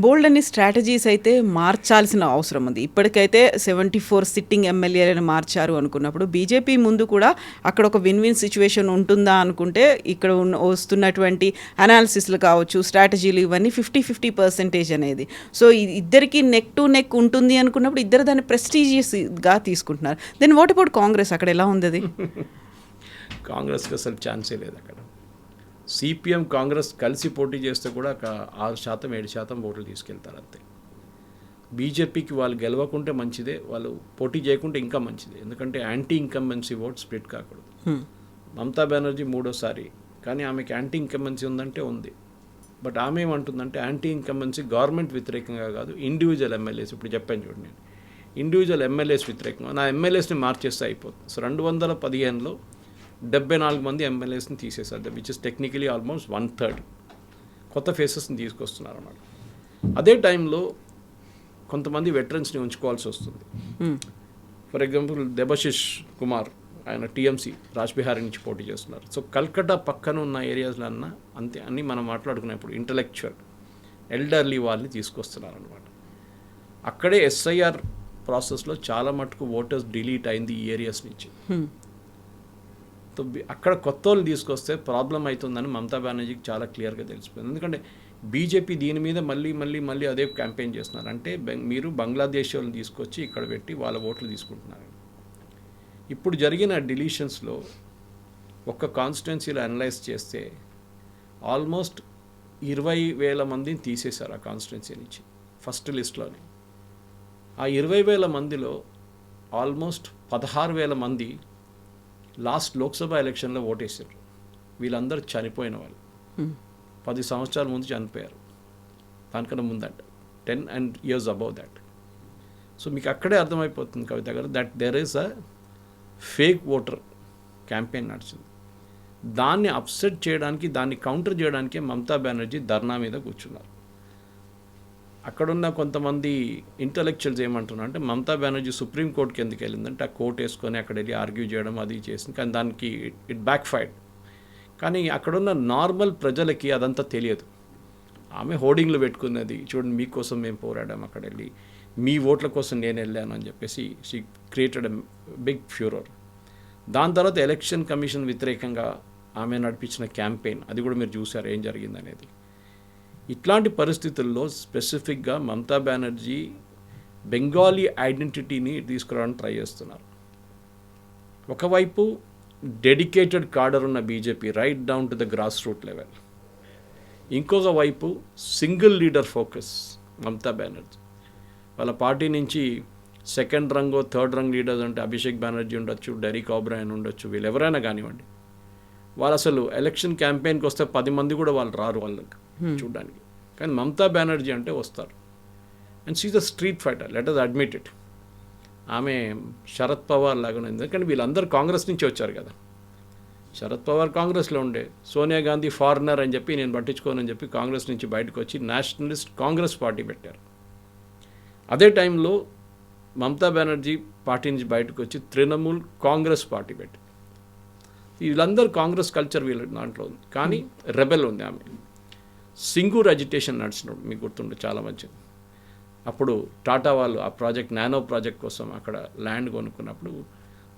బోల్డ్ అన్ని స్ట్రాటజీస్ అయితే మార్చాల్సిన అవసరం ఉంది. ఇప్పటికైతే 74 సిట్టింగ్ ఎమ్మెల్యేలను మార్చారు అనుకున్నప్పుడు బీజేపీ ముందు కూడా అక్కడ ఒక విన్ విన్ సిచ్యువేషన్ ఉంటుందా అనుకుంటే, ఇక్కడ వస్తున్నటువంటి అనాలిసిస్లు కావచ్చు, స్ట్రాటజీలు, ఇవన్నీ 50-50% అనేది. సో ఇద్దరికి నెక్ టు నెక్ ఉంటుంది అనుకున్నప్పుడు ఇద్దరు దాన్ని ప్రెస్టీజియస్గా తీసుకుంటున్నారు. Then what about Congress? అక్కడ ఎలా ఉంది అది? కాంగ్రెస్కి అసలు ఛాన్సే లేదు అక్కడ. సిపిఎం కాంగ్రెస్ కలిసి పోటీ చేస్తే కూడా ఒక 6-7% ఓట్లు తీసుకెళ్తారు అంతే. బీజేపీకి వాళ్ళు గెలవకుంటే మంచిదే, వాళ్ళు పోటీ చేయకుంటే ఇంకా మంచిదే. ఎందుకంటే యాంటీ ఇన్కంబెన్సీ ఓట్ స్ప్లిట్ కాకూడదు. మమతా బెనర్జీ 3వ సారి, కానీ ఆమెకి యాంటీ ఇన్కంబెన్సీ ఉందంటే ఉంది. బట్ ఆమె ఏమంటుందంటే యాంటీ ఇన్కంబెన్సీ గవర్నమెంట్ వ్యతిరేకంగా కాదు, ఇండివిజువల్ ఎమ్మెల్యేస్. ఇప్పుడు చెప్పాను చూడండి, నేను ఇండివిజువల్ ఎమ్మెల్యేస్ వ్యతిరేకంగా నా ఎమ్మెల్యేస్ని మార్చేస్తే అయిపోతుంది. సో 2015లో 74 మంది ఎమ్మెల్యేస్ని తీసేశారు, విచ్ ఇస్ టెక్నికలీ ఆల్మోస్ట్ 1/3 కొత్త ఫేసెస్ని తీసుకొస్తున్నారు అన్నమాట. అదే టైంలో కొంతమంది వెటరన్స్ని ఉంచుకోవాల్సి వస్తుంది. ఫర్ ఎగ్జాంపుల్ దెబశిష్ కుమార్, ఆయన టీఎంసీ రాజ్బిహారీ నుంచి పోటీ చేస్తున్నారు. సో కల్కట్టా పక్కన ఉన్న ఏరియాస్లో అంతే అన్నీ మనం మాట్లాడుకున్నప్పుడు ఇంటలెక్చువల్ ఎల్డర్లీ వాళ్ళని తీసుకొస్తున్నారు అనమాట. అక్కడే ఎస్ఐఆర్ ప్రాసెస్లో చాలా మటుకు ఓటర్స్ డిలీట్ అయింది ఈ ఏరియాస్ నుంచి. సో అక్కడ కొత్త వాళ్ళు తీసుకొస్తే ప్రాబ్లం అవుతుందని మమతా బెనర్జీకి చాలా క్లియర్గా తెలిసిపోయింది. ఎందుకంటే బీజేపీ దీని మీద మళ్ళీ అదే క్యాంపెయిన్ చేస్తున్నారు. అంటే మీరు బంగ్లాదేశ్ వాళ్ళని తీసుకొచ్చి ఇక్కడ పెట్టి వాళ్ళ ఓట్లు తీసుకుంటున్నారు. ఇప్పుడు జరిగిన డిలీషన్స్లో ఒక్క కాన్స్టిట్యున్సీలో అనలైజ్ చేస్తే ఆల్మోస్ట్ 20,000 మందిని తీసేశారు ఆ కాన్స్టిట్యున్సీ నుంచి ఫస్ట్ లిస్ట్లోనే. ఆ 20,000 మందిలో ఆల్మోస్ట్ 16,000 మంది లాస్ట్ లోక్సభ ఎలక్షన్లో ఓటేశారు. వీళ్ళందరూ చనిపోయిన వాళ్ళు, 10 సంవత్సరాల ముందు చనిపోయారు, దానికన్నా ముందంట 10 years above that. సో మీకు అక్కడే అర్థమైపోతుంది కవిత గారు, that there is a fake voter campaign నడిచింది. దాన్ని అప్సెట్ చేయడానికి, దాన్ని కౌంటర్ చేయడానికే మమతా బెనర్జీ ధర్నా మీద కూర్చున్నారు. అక్కడున్న కొంతమంది ఇంటలెక్చువల్స్ ఏమంటున్నారు అంటే, మమతా బెనర్జీ సుప్రీంకోర్టుకి ఎందుకు వెళ్ళిందంటే ఆ కోర్టు వేసుకొని అక్కడ వెళ్ళి ఆర్గ్యూ చేయడం అది చేసింది, కానీ దానికి ఇట్ బ్యాక్ ఫైర్డ్. కానీ అక్కడున్న నార్మల్ ప్రజలకి అదంతా తెలియదు. ఆమె హోర్డింగ్లు పెట్టుకున్నది, చూడండి మీకోసం మేము పోరాడాం, అక్కడ వెళ్ళి మీ ఓట్ల కోసం నేను వెళ్ళాను అని చెప్పేసి she created a big furore. దాని తర్వాత ఎలక్షన్ కమిషన్ వ్యతిరేకంగా ఆమె నడిపించిన క్యాంపెయిన్, అది కూడా మీరు చూసారు ఏం జరిగిందనేది. ఇట్లాంటి పరిస్థితుల్లో స్పెసిఫిక్గా మమతా బెనర్జీ బెంగాలీ ఐడెంటిటీని తీసుకురావడానికి ట్రై చేస్తున్నారు. ఒకవైపు డెడికేటెడ్ కాడర్ ఉన్న BJP right down to the grass root level, ఇంకొక వైపు single leader focus Mamata Banerjee. వాళ్ళ పార్టీ నుంచి సెకండ్ రంగో థర్డ్ రంగ్ లీడర్స్ అంటే అభిషేక్ బెనర్జీ ఉండొచ్చు, డెరిక్ ఓబ్రాయన్ ఉండొచ్చు, వీళ్ళు ఎవరైనా కానివ్వండి, వాళ్ళు అసలు ఎలక్షన్ క్యాంపెయిన్కి వస్తే 10 మంది కూడా వాళ్ళు రారు వాళ్ళకి చూడడానికి. కానీ మమతా బెనర్జీ అంటే వస్తారు. And she's the street fighter, let us admit it. ఆమె శరద్ పవార్ లాగా ఉంది, ఎందుకంటే వీళ్ళందరూ కాంగ్రెస్ నుంచి వచ్చారు కదా. శరద్ పవార్ కాంగ్రెస్లో ఉండే, సోనియా గాంధీ ఫారినర్ అని చెప్పి నేను పట్టించుకోనని చెప్పి కాంగ్రెస్ నుంచి బయటకు వచ్చి నేషనలిస్ట్ కాంగ్రెస్ పార్టీ పెట్టారు. అదే టైంలో మమతా బెనర్జీ పార్టీ నుంచి బయటకు వచ్చి తృణమూల్ కాంగ్రెస్ పార్టీ పెట్టి, వీళ్ళందరూ కాంగ్రెస్ కల్చర్ వీళ్ళ దాంట్లో ఉంది. కానీ రెబెల్ ఉంది ఆమె. సింగూర్ అజిటేషన్ నడిచినప్పుడు మీకు గుర్తుండే చాలా మంచిది. అప్పుడు టాటా వాళ్ళు ఆ ప్రాజెక్ట్ నానో ప్రాజెక్ట్ కోసం అక్కడ ల్యాండ్ కొనుక్కున్నప్పుడు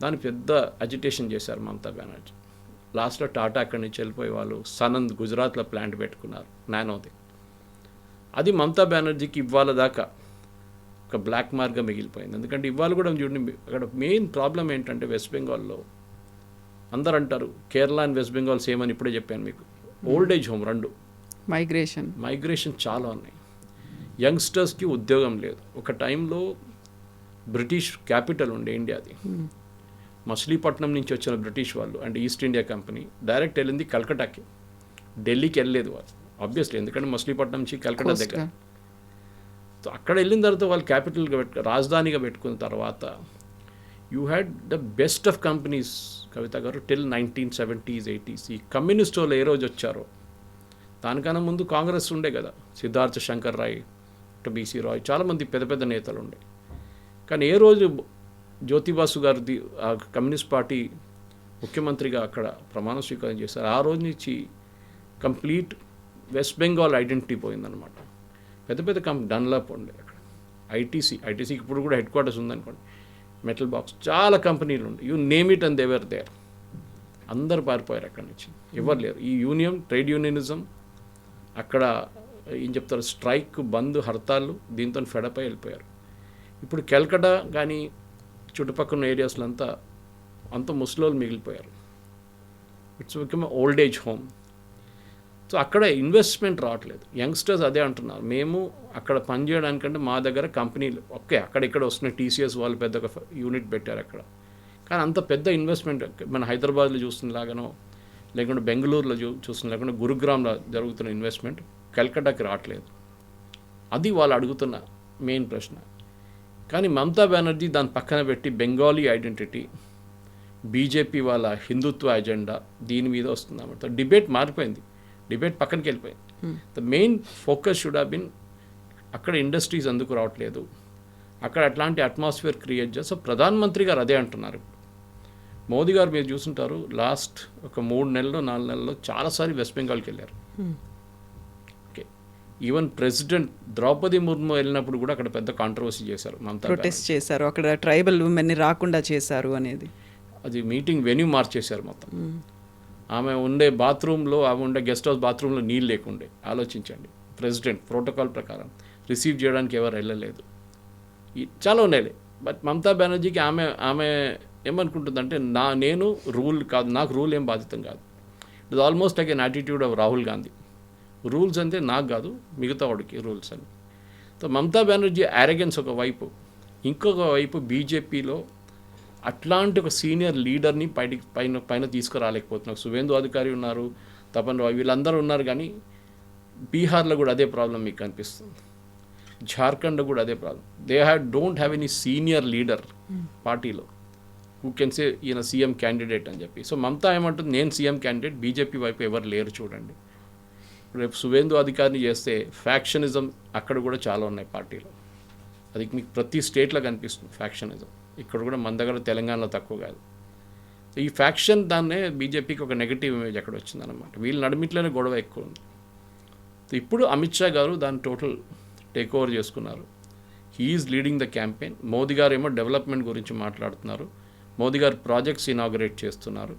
దాన్ని పెద్ద అజిటేషన్ చేశారు మమతా బెనర్జీ. లాస్ట్లో టాటా అక్కడి నుంచి వెళ్ళిపోయి వాళ్ళు సనంద్ గుజరాత్లో ప్లాంట్ పెట్టుకున్నారు నానోది. అది మమతా బెనర్జీకి ఇవాళ దాకా ఒక బ్లాక్ మార్క్గా మిగిలిపోయింది. ఎందుకంటే ఇవాళ కూడా చూడండి, అక్కడ మెయిన్ ప్రాబ్లం ఏంటంటే వెస్ట్ బెంగాల్లో అందరు అంటారు Kerala and west Bengal same అని ఇప్పుడే చెప్పాను మీకు. ఓల్డ్ ఏజ్ హోమ్ రెండు, మైగ్రేషన్ చాలా ఉన్నాయి. యంగ్స్టర్స్కి ఉద్యోగం లేదు. ఒక టైంలో బ్రిటిష్ క్యాపిటల్ ఉండే ఇండియాది, మచిలీపట్నం నుంచి వచ్చిన బ్రిటిష్ వాళ్ళు అంటే ఈస్ట్ ఇండియా కంపెనీ డైరెక్ట్ వెళ్ళింది కల్కటాకి, ఢిల్లీకి వెళ్ళలేదు వాళ్ళు ఆబ్వియస్లీ, ఎందుకంటే మచిలీపట్నం నుంచి కల్కటా దగ్గర. సో అక్కడ వెళ్ళిన తర్వాత వాళ్ళు క్యాపిటల్గా రాజధానిగా పెట్టుకున్న తర్వాత you had the best of companies Kavitha garu till 1970s 80s. ఈ కమ్యూనిస్ట్ వాళ్ళు ఏ రోజు వచ్చారో దానికన్నా ముందు కాంగ్రెస్ ఉండే కదా, సిద్ధార్థ శంకర్ రాయ్, బీసీ రాయ్, చాలామంది పెద్ద పెద్ద నేతలు ఉండే. కానీ ఏ రోజు జ్యోతిబాసు గారిది ఆ కమ్యూనిస్ట్ పార్టీ ముఖ్యమంత్రిగా అక్కడ ప్రమాణ స్వీకారం చేశారు, ఆ రోజు నుంచి కంప్లీట్ వెస్ట్ బెంగాల్ ఐడెంటిటీ పోయిందనమాట. పెద్ద పెద్ద డన్లాప్ ఉండే అక్కడ, ఐటీసీకి ఇప్పుడు కూడా హెడ్ క్వార్టర్స్ ఉందనుకోండి, మెటల్ బాక్స్, చాలా కంపెనీలు ఉండే, యూ నేమ్ ఇట్ అండ్ దేవర్ దేర్. అందరు పారిపోయారు అక్కడి నుంచి, ఎవరు లేరు. ఈ ట్రేడ్ యూనియనిజం అక్కడ ఏం చెప్తారు, స్ట్రైక్, బంద్, హర్తాళ్ళు, దీంతో ఫెడప్ అయి వెళ్ళిపోయారు. ఇప్పుడు కల్కటా కానీ చుట్టుపక్కల ఏరియాస్లో అంత ముసలోళ్ళు మిగిలిపోయారు. It's become old age home. So అక్కడ ఇన్వెస్ట్మెంట్ రావట్లేదు. యంగ్స్టర్స్ అదే అంటున్నారు, మేము అక్కడ పనిచేయడానికంటే మా దగ్గర కంపెనీలు ఓకే అక్కడిక్కడ వస్తున్నాయి, టీసీఎస్ వాళ్ళు పెద్ద ఒక యూనిట్ పెట్టారు అక్కడ. కానీ అంత పెద్ద ఇన్వెస్ట్మెంట్ మన హైదరాబాద్లో చూస్తున్నలాగానో, లేకుంటే బెంగళూరులో చూస్తున్న, లేకుంటే గురుగ్రామ్లో జరుగుతున్న ఇన్వెస్ట్మెంట్ కల్కటాకి రావట్లేదు. అది వాళ్ళు అడుగుతున్న మెయిన్ ప్రశ్న. కానీ మమతా బెనర్జీ దాని పక్కన పెట్టి బెంగాలీ ఐడెంటిటీ, బీజేపీ వాళ్ళ హిందుత్వ ఎజెండా, దీని మీద వస్తుందన్నమాట. డిబేట్ మారిపోయింది, డిబేట్ పక్కనకి వెళ్ళిపోయింది. The main focus should have been అక్కడ ఇండస్ట్రీస్ ఎందుకు రావట్లేదు, అక్కడ అట్లాంటి అట్మాస్ఫియర్ క్రియేట్ చేస్తే ప్రధానమంత్రి గారు అదే అంటున్నారు. మోదీ గారు మీరు చూసుంటారు, లాస్ట్ ఒక 3 నెలలు 4 నెలల్లో చాలాసార్లు వెస్ట్ బెంగాల్కి వెళ్ళారు. Okay, even president Draupadi Murmu వెళ్ళినప్పుడు కూడా అక్కడ పెద్ద కాంట్రవర్సీ చేశారు, మమతా ప్రొటెస్ట్ చేశారు, అక్కడ ట్రైబల్ ఉమెన్ని రాకుండా చేశారు అనేది. అది మీటింగ్ వెన్యూ మార్చేశారు మొత్తం. ఆమె ఉండే బాత్రూంలో, ఆమె ఉండే గెస్ట్ హౌస్ బాత్రూంలో నీళ్ళు లేకుండే. ఆలోచించండి, ప్రెసిడెంట్ ప్రోటోకాల్ ప్రకారం రిసీవ్ చేయడానికి ఎవరు వెళ్ళలేదు. చాలా ఉన్నాయి. బట్ మమతా బెనర్జీకి ఆమె ఏమనుకుంటుందంటే నేను రూల్ కాదు, నాకు రూల్ ఏం బాధ్యతం కాదు. It is almost like an attitude of Rahul Gandhi. Rules అంటే నాకు కాదు, మిగతా వాడికి రూల్స్ అని. సో మమతా బెనర్జీ అరెగెన్స్ ఒక వైపు, ఇంకొక వైపు బీజేపీలో అట్లాంటి ఒక సీనియర్ లీడర్ని పైన తీసుకురాలేకపోతున్నారు. సువేందు అధికారి ఉన్నారు, తపన్ రాయ్, వీళ్ళందరూ ఉన్నారు. కానీ బీహార్లో కూడా అదే ప్రాబ్లం మీకు కనిపిస్తుంది, జార్ఖండ్లో కూడా అదే problem. They don't have any senior leader పార్టీలో హూ కెన్ సే ఈయన సీఎం క్యాండిడేట్ అని చెప్పి. సో మమతా ఏమంటుంది, నేను సీఎం క్యాండిడేట్, బీజేపీ వైపు ఎవరు లేరు చూడండి. రేపు సువేందు అధికారిని చేస్తే ఫ్యాక్షనిజం అక్కడ కూడా చాలా ఉన్నాయి పార్టీలో. అది మీకు ప్రతి స్టేట్లో కనిపిస్తుంది ఫ్యాక్షనిజం. ఇక్కడ కూడా మన దగ్గర తెలంగాణలో తక్కువ కాదు. ఈ ఫ్యాక్షన్ దాన్నే బీజేపీకి ఒక నెగిటివ్ ఇమేజ్ అక్కడ వచ్చిందనమాట. వీళ్ళ నడిమిట్లోనే గొడవ ఎక్కువ ఉంది. ఇప్పుడు అమిత్ షా గారు దాన్ని టోటల్ టేక్ ఓవర్ చేసుకున్నారు. He's leading the campaign. Modi గారు ఏమో డెవలప్మెంట్ గురించి మాట్లాడుతున్నారు, మోదీ గారు ప్రాజెక్ట్స్ ఇనాగరేట్ చేస్తున్నారు.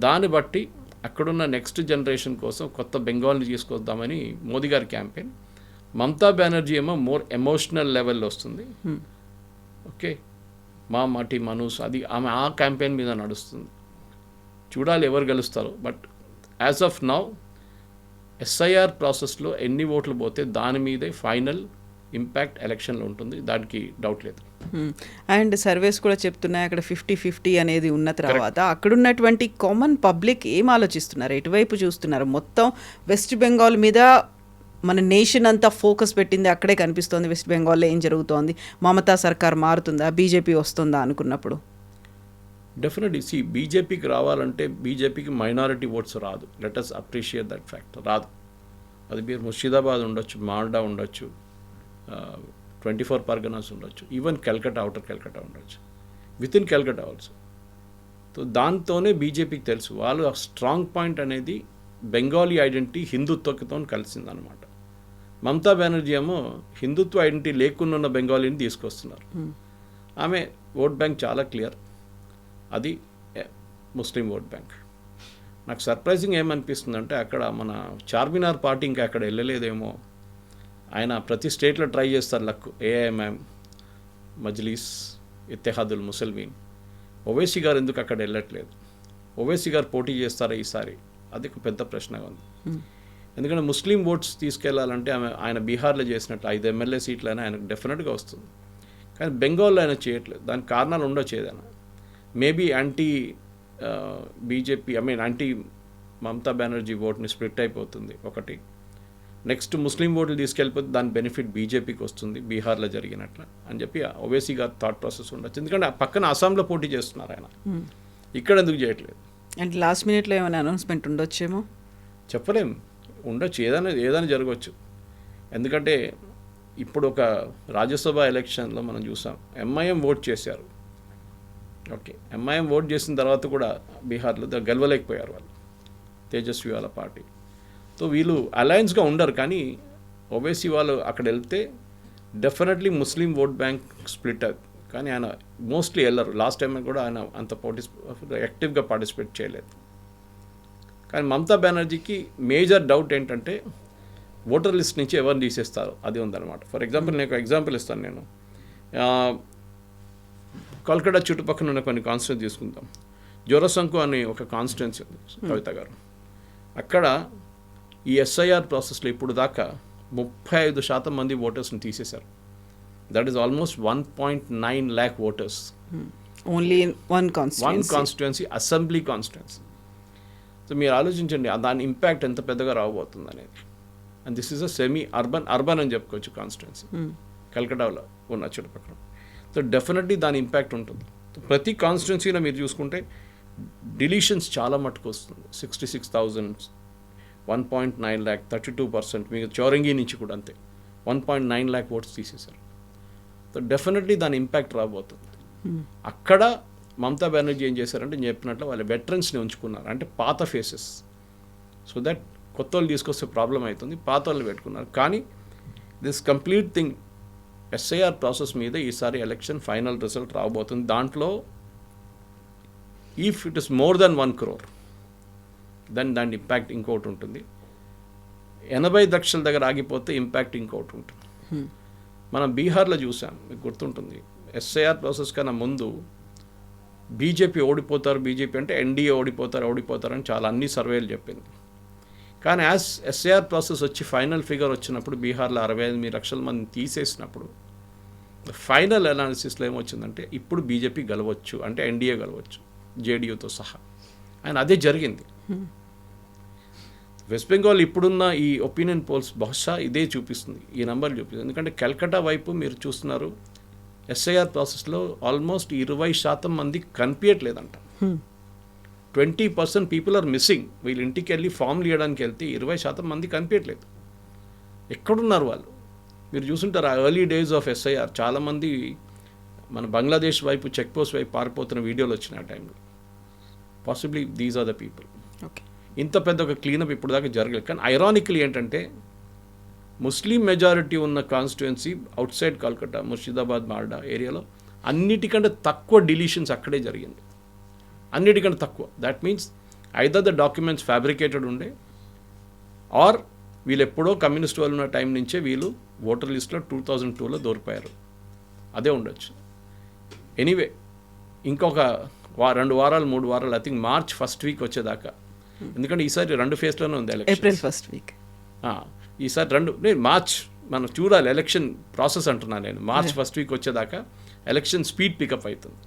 దాన్ని బట్టి అక్కడున్న నెక్స్ట్ జనరేషన్ కోసం కొత్త బెంగాల్ని తీసుకొద్దామని మోదీ గారి క్యాంపెయిన్. మమతా బెనర్జీ ఏమో మోర్ ఎమోషనల్ లెవెల్లో వస్తుంది. ఓకే, మా మాటి మనూస్ అది ఆమె ఆ క్యాంపెయిన్ మీద నడుస్తుంది. చూడాలి ఎవరు గెలుస్తారో. But as of now SIR ప్రాసెస్లో ఎన్ని ఓట్లు పోతే దాని మీదే ఫైనల్ ఇంపాక్ట్ ఎలక్షన్లో ఉంటుంది, దానికి డౌట్ లేదు. అండ్ సర్వేస్ కూడా చెప్తున్నాయి అక్కడ 50-50 అనేది ఉన్న తర్వాత అక్కడ ఉన్నటువంటి కామన్ పబ్లిక్ ఏం ఆలోచిస్తున్నారు, ఎటువైపు చూస్తున్నారు? మొత్తం వెస్ట్ బెంగాల్ మీద మన నేషన్ అంతా ఫోకస్ పెట్టింది అక్కడే కనిపిస్తోంది. వెస్ట్ బెంగాల్లో ఏం జరుగుతోంది, మమతా సర్కార్ మారుతుందా, బీజేపీ వస్తుందా అనుకున్నప్పుడు డెఫినెట్లీ బీజేపీకి రావాలంటే బీజేపీకి మైనారిటీ ఓట్స్ రాదు. Let us appreciate that fact. రాదు. అది మీరు ముర్షిదాబాద్ ఉండొచ్చు, మాల్డా ఉండొచ్చు, 24 పర్గనాస్ ఉండొచ్చు, ఈవెన్ కల్కటా, అవుటర్ కల్కటా ఉండొచ్చు, with in Calcutta also. So దాంతోనే బీజేపీకి తెలుసు వాళ్ళు ఆ స్ట్రాంగ్ పాయింట్ అనేది బెంగాలీ ఐడెంటిటీ హిందుత్వతో కలిసిందనమాట. మమతా బెనర్జీ ఏమో హిందుత్వ ఐడెంటిటీ లేకుండా ఉన్న బెంగాలీని తీసుకొస్తున్నారు. ఆమె ఓట్ బ్యాంక్ చాలా క్లియర్, అది ముస్లిం ఓట్ బ్యాంక్. నాకు సర్ప్రైజింగ్ ఏమనిపిస్తుందంటే అక్కడ మన చార్మినార్ పార్టీ ఇంకా అక్కడ వెళ్ళలేదేమో. ఆయన ప్రతి స్టేట్లో ట్రై చేస్తారు లక్. ఏఐఎంఎం, మజ్లీస్, ఇత్తెహాదుల్ ముసల్మీన్. ఓవైసీ గారు ఎందుకు అక్కడ వెళ్ళట్లేదు? ఓవైసీ గారు పోటీ చేస్తారా ఈసారి? అది ఒక పెద్ద ప్రశ్నగా ఉంది. ఎందుకంటే ముస్లిం ఓట్స్ తీసుకెళ్లాలంటే ఆయన బీహార్లో చేసినట్టు 5 ఎమ్మెల్యే సీట్లైనా ఆయనకు డెఫినెట్గా వస్తుంది. కానీ బెంగాల్లో ఆయన చేయట్లేదు. దానికి కారణాలు ఉండొచ్చు ఏదైనా. Maybe anti BJP anti Mamata Banerjee ఓట్ని స్ప్లిట్ అయిపోతుంది ఒకటి. నెక్స్ట్ ముస్లిం ఓట్లు తీసుకెళ్ళిపోతే దాని బెనిఫిట్ బీజేపీకి వస్తుంది బీహార్లో జరిగినట్లు అని చెప్పి ఓవైసీ గారు థాట్ ప్రాసెస్ ఉండొచ్చు. ఎందుకంటే పక్కన అస్సాంలో పోటీ చేస్తున్నారు ఆయన, ఇక్కడ ఎందుకు చేయట్లేదు? అండ్ లాస్ట్ మినిట్లో ఏమైనా అనౌన్స్మెంట్ ఉండొచ్చేమో, చెప్పలేం. ఉండొచ్చు, ఏదైనా జరగవచ్చు. ఎందుకంటే ఇప్పుడు ఒక రాజ్యసభ ఎలక్షన్లో మనం చూసాం, ఎంఐఎం ఓట్ చేశారు. ఓకే, ఎంఐఎం ఓట్ చేసిన తర్వాత కూడా బీహార్లో గెలవలేకపోయారు వాళ్ళు, తేజస్వి వాళ్ళ పార్టీ. సో వీళ్ళు అలయన్స్గా ఉండరు. కానీ ఓవైసీ వాళ్ళు అక్కడ వెళ్తే డెఫినెట్లీ ముస్లిం ఓట్ బ్యాంక్ స్ప్లిట్ అవుతుంది. కానీ ఆయన మోస్ట్లీ వెళ్ళరు. లాస్ట్ టైం కూడా ఆయన అంత యాక్టివ్గా పార్టిసిపేట్ చేయలేదు. కానీ మమతా బెనర్జీకి మేజర్ డౌట్ ఏంటంటే ఓటర్ లిస్ట్ నుంచి ఎవరిని తీసేస్తారు, అది ఉందన్నమాట. ఫర్ ఎగ్జాంపుల్ నేను ఒక ఎగ్జాంపుల్ ఇస్తాను. నేను కోల్కతా చుట్టుపక్కల ఉన్న కొన్ని కాన్స్టిట్యూన్సీ తీసుకుందాం. జోరసంకు అనే ఒక కాన్స్టిట్యున్సీ ఉంది కవిత గారు. అక్కడ ఈ ఎస్ఐఆర్ ప్రాసెస్లో ఇప్పుడు దాకా 35% మంది ఓటర్స్ని తీసేశారు. That is almost 1.9 lakh voters. Only one constituency, assembly constituency. So మీరు ఆలోచించండి దాని ఇంపాక్ట్ ఎంత పెద్దగా రాబోతుంది అనేది. And this is a semi urban అని చెప్పుకోవచ్చు కాన్స్టిట్యున్సీ, కల్కటాలో ఉన్న చుట్టుపక్కల. సో డెఫినెట్లీ దాని ఇంపాక్ట్ ఉంటుంది. ప్రతి కాన్స్టిట్యున్సీలో మీరు చూసుకుంటే డిలీషన్స్ చాలా మటుకు వస్తుంది. 66,000, 1.9 lakh, 32%. మీకు చౌరంగి నుంచి కూడా అంతే 1.9 lakh ఓట్స్ తీసేశారు. సో డెఫినెట్లీ దాని ఇంపాక్ట్ రాబోతుంది. అక్కడ మమతా బెనర్జీ ఏం చేశారంటే నేను చెప్పినట్లు వాళ్ళ వెటరన్స్ని ఉంచుకున్నారు, అంటే పాత ఫేసెస్. సో దట్ కొత్త వాళ్ళు తీసుకొస్తే ప్రాబ్లం అవుతుంది, పాత వాళ్ళు పెట్టుకున్నారు. కానీ this complete thing SIR process మీద ఈసారి ఎలక్షన్ ఫైనల్ రిజల్ట్ రాబోతుంది. దాంట్లో if it is more than 1 crore దాని ఇంపాక్ట్ ఇంకోటి ఉంటుంది. 80 లక్షల దగ్గర ఆగిపోతే ఇంపాక్ట్ ఇంకోటి ఉంటుంది. మనం బీహార్లో చూసాం, మీకు గుర్తుంటుంది. ఎస్ఐఆర్ ప్రాసెస్ కన్నా ముందు బీజేపీ బీజేపీ అంటే ఎన్డీఏ ఓడిపోతారని చాలా అన్ని సర్వేలు చెప్పింది. కానీ యాజ్ ఎస్ఐఆర్ ప్రాసెస్ వచ్చి ఫైనల్ ఫిగర్ వచ్చినప్పుడు బీహార్లో 68 లక్షల మంది తీసేసినప్పుడు ఫైనల్ అనాలిసిస్లో ఏమొచ్చిందంటే ఇప్పుడు బీజేపీ గెలవచ్చు, అంటే ఎన్డీఏ గెలవచ్చు జేడీయూతో సహా. అండ్ అదే జరిగింది. వెస్ట్ బెంగాల్ ఇప్పుడున్న ఈ ఒపీనియన్ పోల్స్ బహుశా ఇదే చూపిస్తుంది, ఈ నెంబర్లు చూపిస్తుంది. ఎందుకంటే కల్కటా వైపు మీరు చూస్తున్నారు ఎస్ఐఆర్ ప్రాసెస్లో ఆల్మోస్ట్ 20% మంది కనిపించట్లేదంట. 20% పీపుల్ ఆర్ మిస్సింగ్. వీళ్ళు ఇంటికి వెళ్ళి ఫామ్లు ఇవ్వడానికి వెళ్తే 20% మంది కనిపించట్లేదు. ఎక్కడున్నారు వాళ్ళు? మీరు చూసుంటారు ఆ ఎర్లీ డేస్ ఆఫ్ ఎస్ఐఆర్ చాలామంది మన బంగ్లాదేశ్ వైపు చెక్ పోస్ట్ వైపు పారిపోతున్న వీడియోలు వచ్చిన ఆ టైంలో. Possibly these are the people. Okay, ఇంత పెద్ద ఒక క్లీనప్ ఇప్పుడు దాకా జరగలేదు. కానీ ఐరానికలీ ఏంటంటే ముస్లిం మెజారిటీ ఉన్న constituency out side Calcutta, Murshidabad, Malda ఏరియాలో అన్నిటికంటే తక్కువ డిలీషన్స్ అక్కడే జరిగింది, అన్నిటికంటే తక్కువ. That means either the documents fabricated ఉండే, ఆర్ వీళ్ళు ఎప్పుడో కమ్యూనిస్ట్ వాళ్ళు ఉన్న టైం నుంచే వీళ్ళు ఓటర్ లిస్ట్లో 2002లో దొరికిపోయారు, అదే ఉండొచ్చు. ఎనీవే ఇంకొక 2 వారాలు 3 వారాలు, I think March first week వచ్చేదాకా, ఎందుకంటే ఈసారి 2 ఫేజ్లోనే ఉంది ఎలక్షన్. ఏప్రిల్ ఫస్ట్ వీక్ ఈసారి మార్చ్ మనం చూడాలి, ఎలక్షన్ ప్రాసెస్ అంటున్నాను నేను. మార్చ్ ఫస్ట్ వీక్ వచ్చేదాకా ఎలక్షన్ స్పీడ్ పికప్ అవుతుంది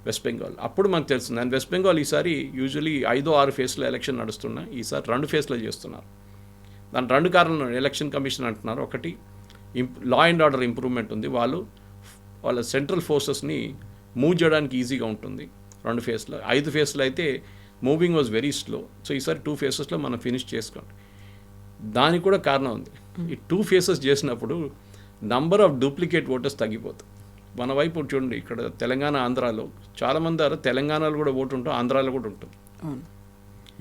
వెస్ట్ బెంగాల్. అప్పుడు మనకు తెలుస్తుంది. అండ్ వెస్ట్ బెంగాల్ ఈసారి యూజువలీ 5-6 ఫేజ్లో ఎలక్షన్ నడుస్తున్నాయి, ఈసారి 2 ఫేజ్లో చేస్తున్నారు. దాని 2 కారణాలు ఎలక్షన్ కమిషన్ అంటున్నారు. ఒకటి, లా అండ్ ఆర్డర్ ఇంప్రూవ్మెంట్ ఉంది, వాళ్ళ సెంట్రల్ ఫోర్సెస్ని మూవ్ చేయడానికి ఈజీగా ఉంటుంది 2 ఫేజ్లో. 5 ఫేజ్లో అయితే moving was very slow. So ఈసారి 2 ఫేసెస్లో మనం ఫినిష్ చేసుకోండి. దానికి కూడా కారణం ఉంది. ఈ 2 ఫేసెస్ చేసినప్పుడు నంబర్ ఆఫ్ డూప్లికేట్ ఓటర్స్ తగ్గిపోతుంది. మన వైపు చూడండి, ఇక్కడ తెలంగాణ ఆంధ్రాలో చాలామంది తెలంగాణలో కూడా ఓటు ఉంటాం, ఆంధ్రాలో కూడా ఉంటుంది.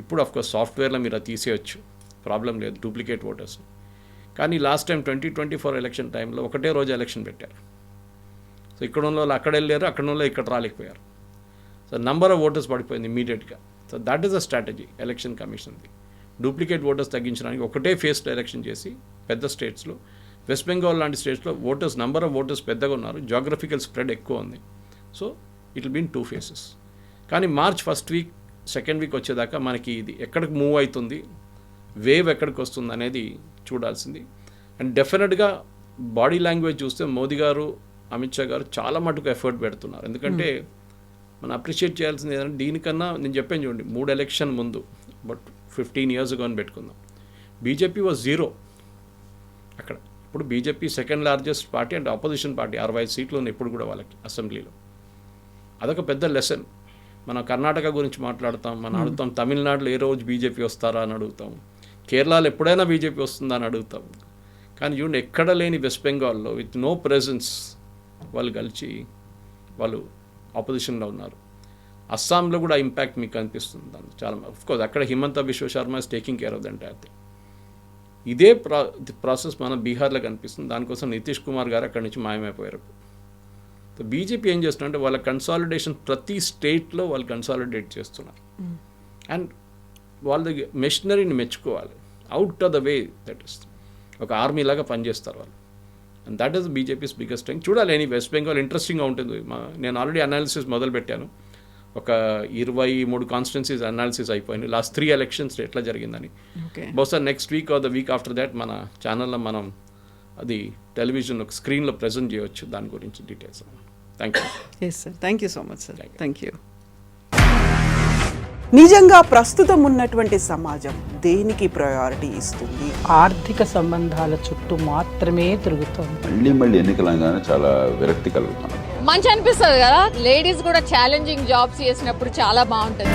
ఇప్పుడు అఫ్కోర్స్ సాఫ్ట్వేర్లో మీరు అది తీసేయచ్చు, ప్రాబ్లం లేదు డూప్లికేట్ ఓటర్స్. కానీ లాస్ట్ టైం 2024 ఎలక్షన్ టైంలో ఒకటే రోజు ఎలక్షన్ పెట్టారు. సో ఇక్కడ ఉన్న వాళ్ళు అక్కడ వెళ్ళారు, అక్కడ ఉన్న వాళ్ళు ఇక్కడ రాలేకపోయారు. సో నంబర్ ఆఫ్ ఓటర్స్ పడిపోయింది ఇమీడియట్గా. So that is a strategy election కమిషన్ది. డూప్లికేట్ ఓటర్స్ తగ్గించడానికి ఒకటే ఫేస్లో ఎలక్షన్ చేసి పెద్ద స్టేట్స్లో, వెస్ట్ బెంగాల్ లాంటి స్టేట్స్లో నంబర్ ఆఫ్ ఓటర్స్ పెద్దగా ఉన్నారు, జాగ్రఫికల్ స్ప్రెడ్ ఎక్కువ ఉంది. So it will been 2 phases. కానీ March first week second week వచ్చేదాకా మనకి ఇది ఎక్కడికి మూవ్ అవుతుంది, వేవ్ ఎక్కడికి వస్తుంది అనేది చూడాల్సింది. అండ్ డెఫినెట్గా బాడీ లాంగ్వేజ్ చూస్తే మోదీ గారు, అమిత్ షా గారు చాలా మటుకు ఎఫర్ట్ పెడుతున్నారు. ఎందుకంటే మనం అప్రిషియేట్ చేయాల్సింది ఏంటంటే, దీనికన్నా నేను చెప్పాను చూడండి, 3 ఎలక్షన్ ముందు, బట్ 15 years ago అని పెట్టుకుందాం, బీజేపీ వాజ్ 0 అక్కడ. ఇప్పుడు BJP second largest party and opposition party, 65 సీట్లు ఉన్నాయి ఇప్పుడు కూడా వాళ్ళకి అసెంబ్లీలో. అదొక పెద్ద లెసన్. మనం కర్ణాటక గురించి మాట్లాడతాం, మనం అడుగుతాం తమిళనాడులో ఏ రోజు బీజేపీ వస్తారా అని అడుగుతాం, కేరళలో ఎప్పుడైనా బీజేపీ వస్తుందా అని అడుగుతాం. కానీ చూడండి, ఎక్కడ లేని వెస్ట్ బెంగాల్లో విత్ నో ప్రెజెన్స్ వాళ్ళు కలిసి వాళ్ళు ఆపోజిషన్లో ఉన్నారు. అస్సాంలో కూడా ఇంపాక్ట్ మీకు కనిపిస్తుంది దాన్ని చాలా. అఫ్కోర్స్ అక్కడ Himanta Biswa Sharma is taking care of the entire thing. ఇదే ప్రాసెస్ మన బీహార్లో కనిపిస్తుంది. దానికోసం నితీష్ కుమార్ గారు అక్కడి నుంచి మాయమైపోయారు. సో బీజేపీ ఏం చేస్తుందంటే వాళ్ళ కన్సాలిడేషన్ ప్రతి స్టేట్లో వాళ్ళు కన్సాలిడేట్ చేస్తున్నారు. అండ్ వాళ్ళ మెషినరీని మెచ్చుకోవాలి. Out of the way that is ఒక ఆర్మీ లాగా పనిచేస్తారు వాళ్ళు. And that is BJP's biggest thing. చూడాలి. ఎనీ వెస్ట్ బెంగాల్ ఇంట్రెస్టింగ్గా ఉంటుంది. నేను ఆల్రెడీ అనాలిసిస్ మొదలుపెట్టాను. ఒక 23 కాన్స్టిట్యున్సీస్ అనాలిసిస్ అయిపోయింది లాస్ట్ 3 ఎలక్షన్స్ ఎట్లా జరిగిందని. బహుశా next week or the week after that మన ఛానల్లో మనం అది టెలివిజన్ ఒక స్క్రీన్లో ప్రజెంట్ చేయవచ్చు దాని గురించి details. Thank you. Yes sir, thank you so much sir. Thank you. నిజంగా ప్రస్తుతం ఉన్నటువంటి సమాజం దేనికి ప్రయారిటీ ఇస్తుంది? ఆర్థిక సంబంధాల చుట్టూ మాత్రమే తిరుగుతోంది. మళ్ళీ ఎన్నికలంగానే చాలా విరక్తి కలుగుతున్నాం. మంచి అనిపిస్తుంది కదా, లేడీస్ కూడా ఛాలెంజింగ్ జాబ్స్ చేసినప్పుడు చాలా బాగుంటుంది.